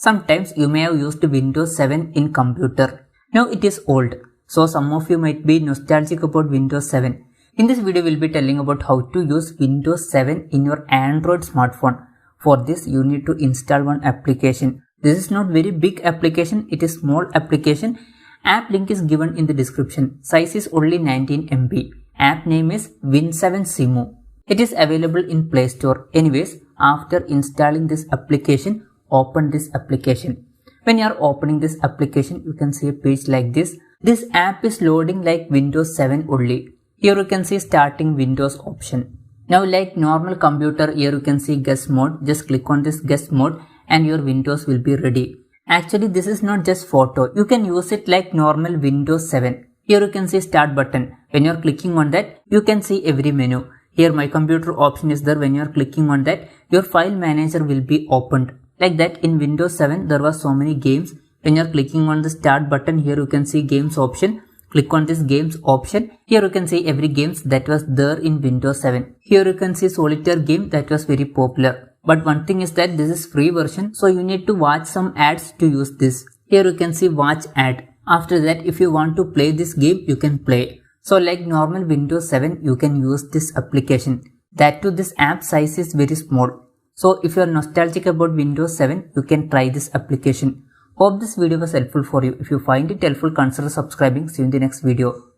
Sometimes you may have used Windows 7 in computer. Now it is old, so some of you might be nostalgic about Windows 7. In this video, we'll be telling about how to use Windows 7 in your Android smartphone. For this, you need to install one application. This is not very big application, it is small application. App link is given in the description. Size is only 19 MB. App name is Win7 Simu. It is available in Play Store. Anyways, after installing this application, open this application. When you are opening this application, you can see a page like this. This app is loading like Windows 7 only. Here you can see starting Windows option. Now like normal computer, here you can see guest mode. Just click on this guest mode and your Windows will be ready. Actually, this is not just photo. You can use it like normal Windows 7. Here you can see start button. When you are clicking on that, you can see every menu. Here my computer option is there. When you are clicking on that, your file manager will be opened. Like that in Windows 7, there were so many games. When you are clicking on the start button, here you can see games option. Click on this games option. Here you can see every games that was there in Windows 7. Here you can see solitaire game that was very popular. But one thing is that this is free version, so you need to watch some ads to use this. Here you can see watch ad. After that, if you want to play this game, you can play. So like normal Windows 7, you can use this application. That too, this app size is very small. So if you are nostalgic about Windows 7, you can try this application. Hope this video was helpful for you. If you find it helpful, consider subscribing. See you in the next video.